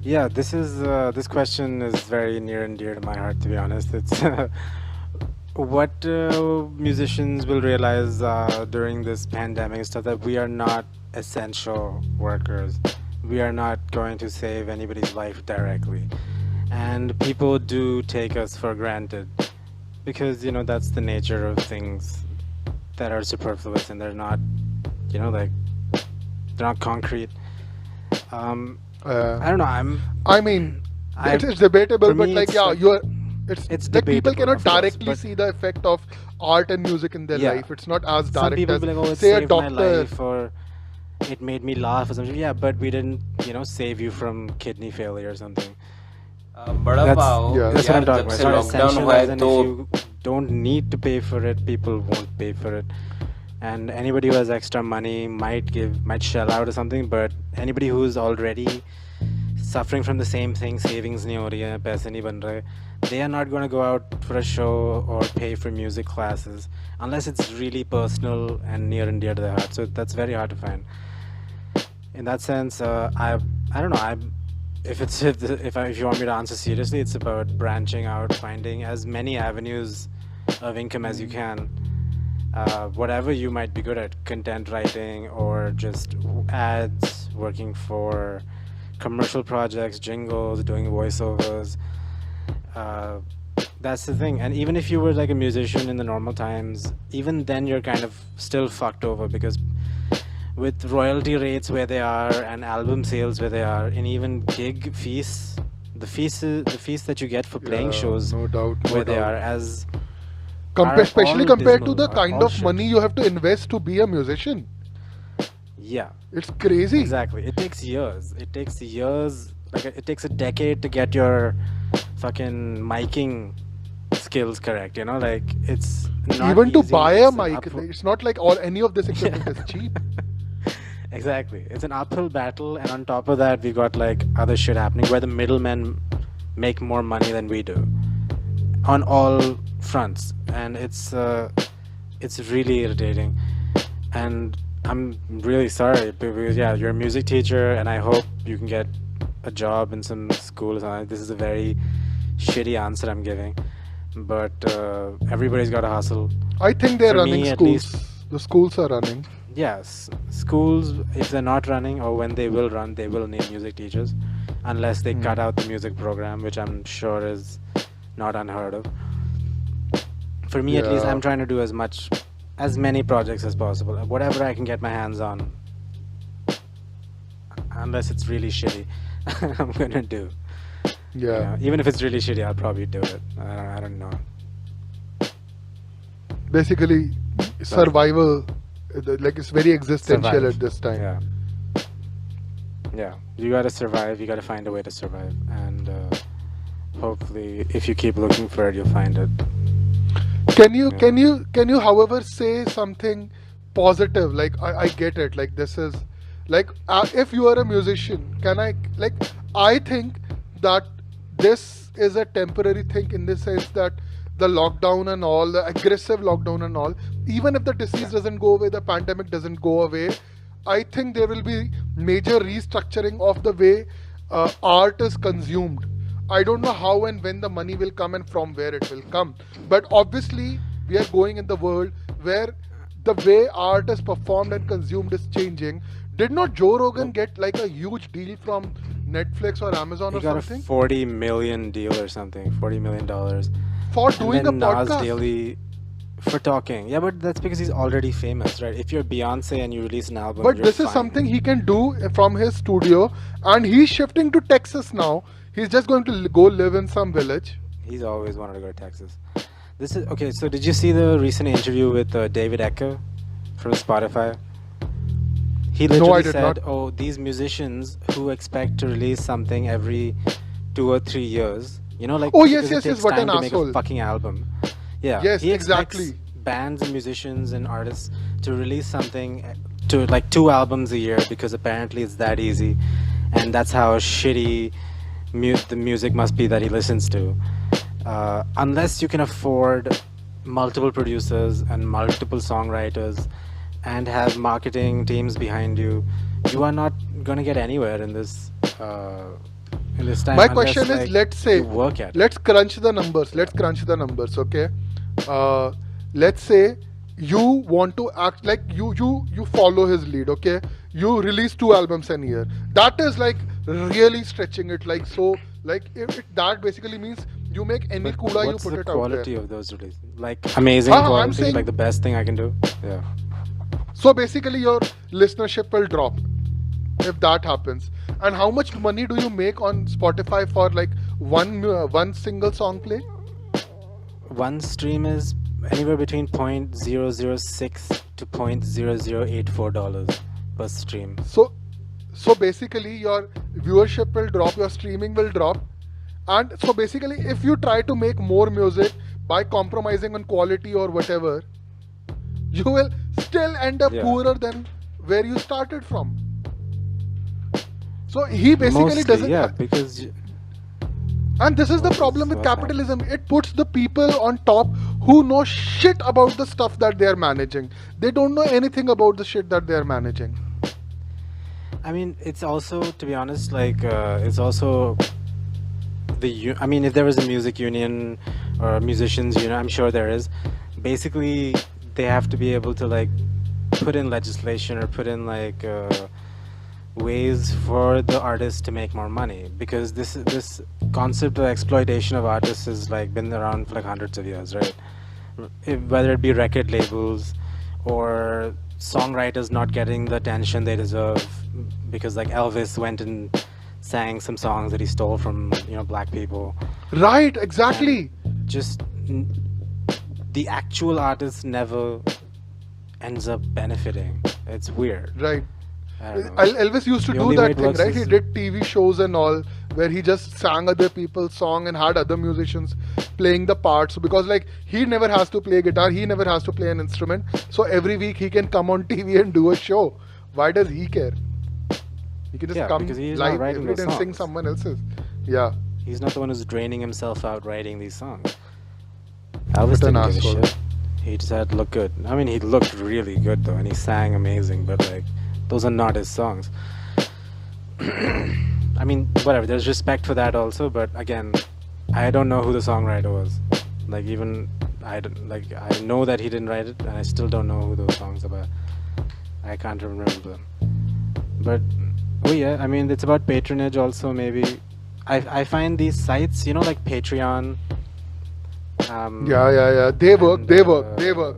Yeah, this question is very near and dear to my heart. To be honest, it's what musicians will realize during this pandemic is stuff that we are not essential workers. We are not going to save anybody's life directly, and people do take us for granted because that's the nature of things that are superfluous and they're not, like they're not concrete. Um, Uh, I don't know. I mean, I it's debatable, For but me, like, it's yeah, like you're. It's it's like people debatable, cannot of course, directly but see the effect of art and music in their yeah, life. It's not as some direct people as, be like, "Oh, it say, a saved my doctor. life," or "It made me laugh," or something. Yeah, but we didn't, save you from kidney failure or something. बड़ा That's pav Yeah. that's what I'm यार talking जब about. It's से not lockdown essential, हुआ है as in तो if you don't need to pay for it, people won't pay for it. And anybody who has extra money might shell out or something. But anybody who's already suffering from the same thing, savings नहीं हो रही है, पैसे नहीं बन रहे, they are not going to go out for a show or pay for music classes unless it's really personal and near and dear to their heart. So that's very hard to find. In that sense, I don't know. If you want me to answer seriously, it's about branching out, finding as many avenues of income as you Mm. can. Whatever you might be good at, content writing or just ads, working for commercial projects, jingles, doing voiceovers. Uh, that's the thing. And even if you were like a musician in the normal times, even then you're kind of still fucked over because with royalty rates where they are and album sales where they are, and even gig fees, the fees that you get for playing Yeah, shows no doubt, no where they doubt. are are Especially all compared to dismal, the are kind all of shit. money you have to invest to be a musician. Yeah, It's crazy. exactly. It takes years. It takes years. Like it takes a decade to get your fucking miking skills correct. Like it's not Even to easy. buy a It's an mic, up. it's not like all any of this equipment is cheap. Exactly. It's an uphill battle, and on top of that, we got like other shit happening where the middlemen make more money than we do on all fronts, and it's really irritating. And I'm really sorry because yeah, you're a music teacher, and I hope you can get a job in some school or something. This is a very shitty answer I'm giving, but everybody's got to hustle. I think they're For running me, at least, schools. The schools are running. yes, schools, if they're not running or when they will run, they will need music teachers unless they cut Hmm. out the music program, which I'm sure is not unheard of. For me, at least, Yeah. I'm trying to do as many projects as possible. Whatever I can get my hands on, unless it's really shitty, I'm gonna do. Yeah. Even if it's really shitty, I'll probably do it. I don't know. Basically, But survival, like it's very existential survive. at this time. Yeah. Yeah. You gotta survive. You gotta find a way to survive. And hopefully, if you keep looking for it, you'll find it. Can you Yeah. can you can you however say something positive? Like I get it. Like this is like if you are a musician, can I like I think that this is a temporary thing in the sense that the lockdown and all, the aggressive lockdown and all, even if the disease Yeah. doesn't go away, the pandemic doesn't go away, I think there will be major restructuring of the way art is consumed. I don't know how and when the money will come and from where it will come. But obviously, we are going in the world where the way art is performed and consumed is changing. Did not Joe Rogan Nope. get like a huge deal from Netflix or Amazon He or got a something 40 million deal or something, $40 million. for And doing a then Nas podcast? Daily for talking. Yeah, but that's because he's already famous, right? If you're Beyonce and you release an album, But you're this is fine. something he can do from his studio, and he's shifting to Texas now. He's just going to go live in some village. He's always wanted to go to Texas. This is okay. So, did you see the recent interview with David Ecker from Spotify? He No, I literally did not. said, "Oh, these musicians who expect to release something every 2 or 3 years, like Oh, yes, because it yes, yes, takes what an time to make a asshole. fucking album." Yeah, Yes, he expects exactly. bands and musicians and artists to release something to like 2 albums a year because apparently it's that easy, and that's how shitty the music must be that he listens to. Unless you can afford multiple producers and multiple songwriters and have marketing teams behind you, you are not gonna get anywhere in this in this time My unless question is, like let's say, you work at it. let's crunch the numbers. Let's crunch the numbers, okay? Uh, let's say you want to act like you follow his lead, okay? You release 2 albums a year. That is like really stretching it, like so. Like if that basically means you make any But kuda, you what's put the it out there. quality of those releases? Like amazing Huh, I'm quality, like saying the best thing I can do. Yeah. so. Basically, your listenership will drop if that happens. And how much money do you make on Spotify for like one single song play? One stream is anywhere between 0.006 to $0.0084 per stream. So, so basically, your viewership will drop, your streaming will drop, and so basically, if you try to make more music by compromising on quality or whatever, you will still end up Yeah. poorer than where you started from. So he basically Mostly, doesn't. yeah, because And this is the what problem is with what's happening? capitalism. It puts the people on top who know shit about the stuff that they are managing. They don't know anything about the shit that they are managing. I mean, it's also, to be honest, like it's also I mean, if there was a music union or a musicians union, I'm sure there is. Basically, they have to be able to like put in legislation or put in like ways for the artists to make more money, because this concept of exploitation of artists has like been around for like hundreds of years, right? Whether it be record labels or songwriters not getting the attention they deserve because like Elvis went and sang some songs that he stole from black people, Right, and exactly. just the actual artist never ends up benefiting. It's weird. Right. I don't know. Elvis used to The do only way that it thing, works right? He is, did TV shows and all, where he just sang other people's song and had other musicians playing the parts. Because like he never has to play guitar, he never has to play an instrument. So every week he can come on TV and do a show. Why does he care? He can just yeah, come because he's not live writing every those day and sing songs. someone else's. Yeah, He's not the one who's draining himself out writing these songs. Elvis what an didn't give a asshole. shit. He just had to look good. I mean, he looked really good though, and he sang amazing. But like, those are not his songs. I mean, whatever. There's respect for that also, but again, I don't know who the songwriter was. Like, even I don't like. I know that he didn't write it, and I still don't know who those songs are about. I can't remember them. But oh yeah, I mean, it's about patronage also. Maybe I find these sites, like Patreon. Yeah. They work, And they work, they work.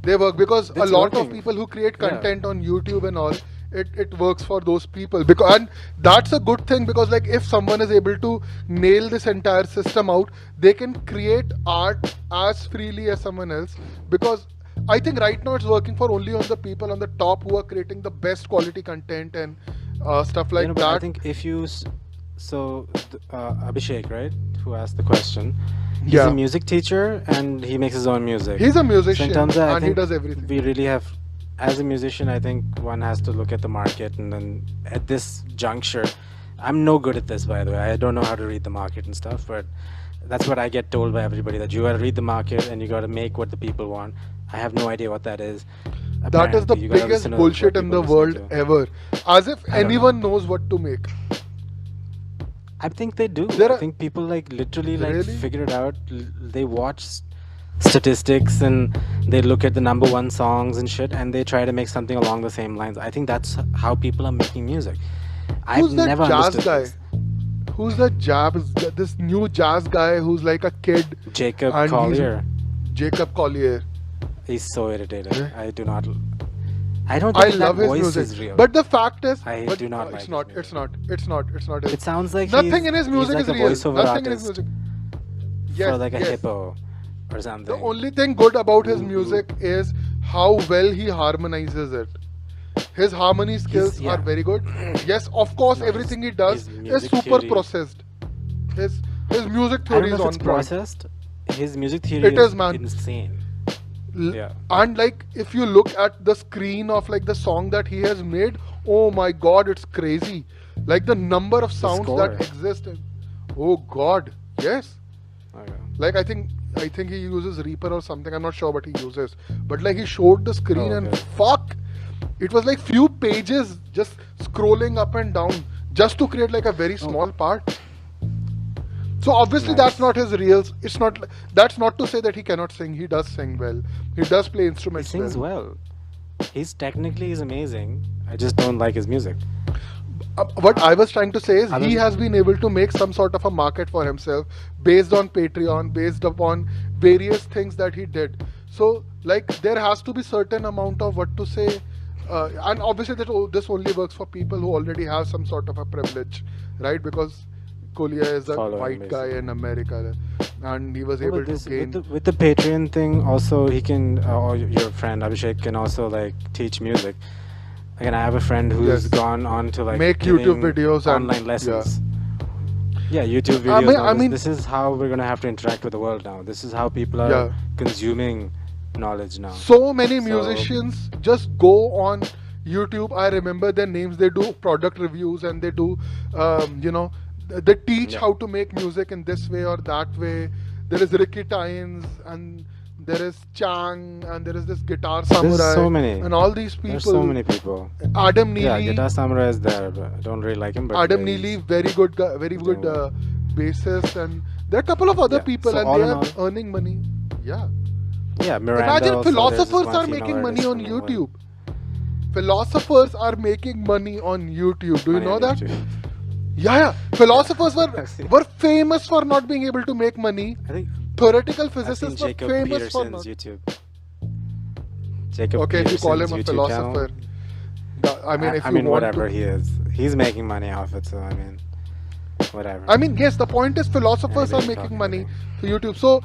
They work because a it's lot of working. people who create Yeah. content on YouTube and all, it works for those people. Because and that's a good thing, because like if someone is able to nail this entire system out, they can create art as freely as someone else. Because I think right now it's working for only on the people on the top who are creating the best quality content and stuff like But I that. think if you Abhishek, right, who asked the question, he's a Yeah, music teacher and he makes his own music. he's a So in musician terms of, I and he think does everything. we really have, as a musician, I think one has to look at the market, and then at this juncture, I'm no good at this, by the way. I don't know how to read the market and stuff, but that's what I get told by everybody, that you got to read the market and you got to make what the people want. I have no idea what that is. That is the Apparently, you got to biggest listen to bullshit what in people the listen world to. ever. As if I don't know. anyone knows what to make. I think they do. There I are think people like literally like really. figure it out. They watch statistics and they look at the number one songs and shit, and they try to make something along the same lines. I think that's how people are making music. I've Who's that never jazz understood guy? this. Who's that this new jazz guy who's like a kid Jacob and Collier, he's Jacob Collier. he's so irritating. Eh? I do not. I don't I think that love his voice music, is real. but the fact is, I but do not like it's his not. music. It's not. It's not. It's not. It sounds like Nothing in his he's music like is a real. voiceover Nothing in his artist music. for Yes, like a yes. hippo or The something. only thing good about his Who- music is how well he harmonizes it. His harmony skills yeah. are very good. Yes, of course, No, everything he does his is music super theory. processed. His music I theory don't know is if on it's point. processed. His music theory It is is, man. insane. Yeah. And like if you look at the screen of like the song that he has made, oh my god, it's crazy. Like the number of sounds that score. exist. Oh god, yes. Okay. Like I think he uses Reaper or something. I'm not sure what he uses. But like he showed the screen Oh, and okay. fuck, it was like few pages just scrolling up and down just to create like a very Oh, small part. So obviously that's Nice. not his real. It's not. That's not to say that he cannot sing. He does sing well. He does play He instruments sings well. well. He's amazing. I just don't like his music. What I was trying to say is Other he th- has been able to make some sort of a market for himself based on Patreon, based upon various things that he did. So like there has to be certain amount of what to say, and obviously this only works for people who already have some sort of a privilege, right? Because Kolia is a following white guy in basically. America, and he was No, able but to this with gain. the Patreon thing also he can or your friend Abhishek can also like teach music. Again, I have a friend who's Yes, gone on to like make YouTube giving videos and online yeah. lessons. Yeah, YouTube I videos mean, and all I this. mean, This is how we're gonna have to interact with the world now. This is how people are yeah. consuming knowledge now. So many So musicians just go on YouTube. I remember their names. They do product reviews and they do, you know, they teach yeah, how to make music in this way or that way. There is Ricky Tynes and there is Chang and there is this Guitar there's Samurai so many. and all these There's so people. many people. Adam Yeah, Neely, Guitar Samurai is there, but I don't really like him. But yeah, Adam Neely, very good, very he's good doing well. bassist, and there are a couple of other Yeah. people, So and they all in are all, earning money. Yeah. yeah, Miranda Imagine also. There's this philosophers one are female making money artist on from England. YouTube. Philosophers are making money on YouTube. Do you Money know on that? YouTube. Yeah, yeah. Yeah, Philosophers I've seen. were famous for not being able to make money. I think Theoretical I've seen physicists were Jacob famous for Peterson's not. YouTube. Jacob Okay, if you call Peterson's him a YouTube channel. philosopher, I mean, if I you mean, want whatever to. he is, he's making money off it. So I mean, whatever. I mean, yes, the point is philosophers are Anybody can making talk money anything. through YouTube. So,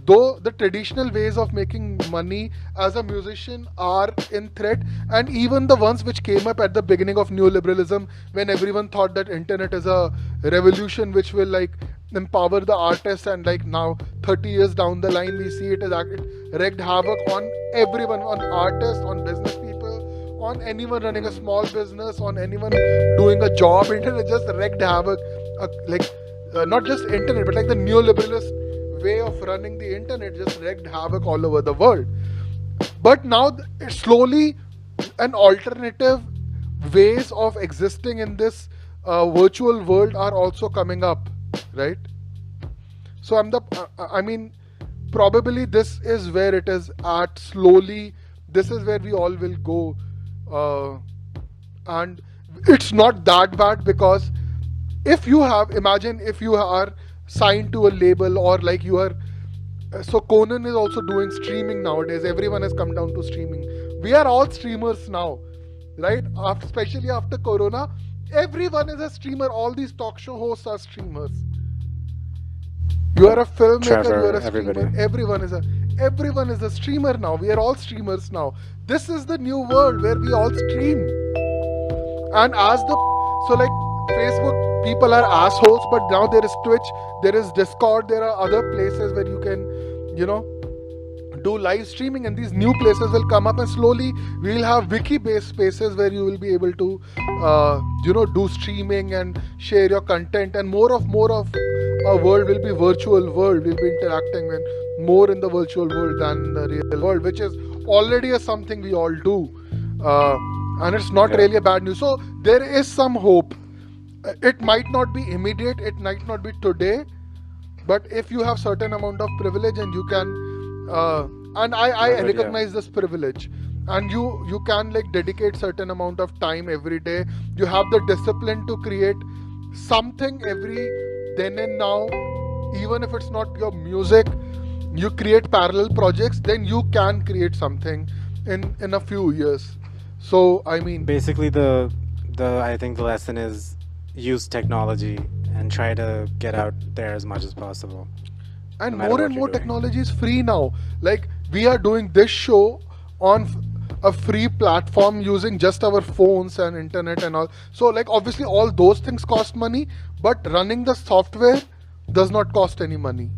though the traditional ways of making money as a musician are in threat, and even the ones which came up at the beginning of neoliberalism, when everyone thought that internet is a revolution which will like empower the artists, and like now 30 years down the line, we see it wreaked havoc on everyone, on artists, on business people, on anyone running a Mm. small business, on anyone doing a job. Internet just wreaked havoc, like not just internet, but like the neoliberalist way of running the internet just wreaked havoc all over the world. But now it's slowly an alternative ways of existing in this virtual world are also coming up, right? So I mean, probably this is where it is at slowly. This is where we all will go. Uh, and it's not that bad because if you have, imagine if you are signed to a label or like you are, so Conan is also doing streaming nowadays. Everyone has come down to streaming. We are all streamers now, right? Especially after Corona, everyone is a streamer. All these talk show hosts are streamers. You are a filmmaker, you are Trevor, a streamer. everybody. Everyone is a streamer now. We are all streamers now. This is the new world where we all stream. And as the so like Facebook people are assholes, but now there is Twitch, there is Discord, there are other places where you can, you know, do live streaming, and these new places will come up, and slowly we will have wiki based spaces where you will be able to do streaming and share your content, and more of our world will be virtual world. We'll be interacting with more in the virtual world than the real world, which is already a something we all do, uh, and it's not Yeah. really a bad news. So there is some hope. It might not be immediate, it might not be today, but if you have certain amount of privilege and you can and I But yeah, recognize this privilege, and you can like dedicate certain amount of time every day, you have the discipline to create something every then and now, even if it's not your music, you create parallel projects, then you can create something in a few years. So I mean, basically the I think the lesson is use technology and try to get out there as much as possible, no matter and what you're more doing. technology is free now. Like we are doing this show on a free platform using just our phones and internet and all. So like obviously all those things cost money, but running the software does not cost any money.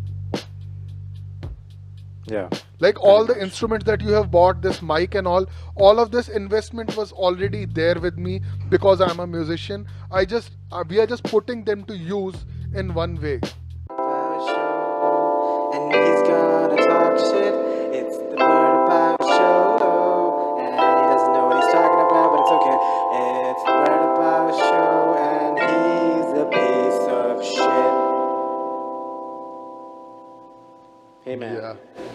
Yeah, Like pretty all the much. instruments that you have bought, this mic and all of this investment was already there with me because I'm a musician. I just we are just putting them to use in one way. Show, and he's gonna talk shit. It's the Bada Pow show, and he doesn't know what he's talking about, but it's okay. It's the Bada Pow show, and he's a piece of shit. Amen. Yeah.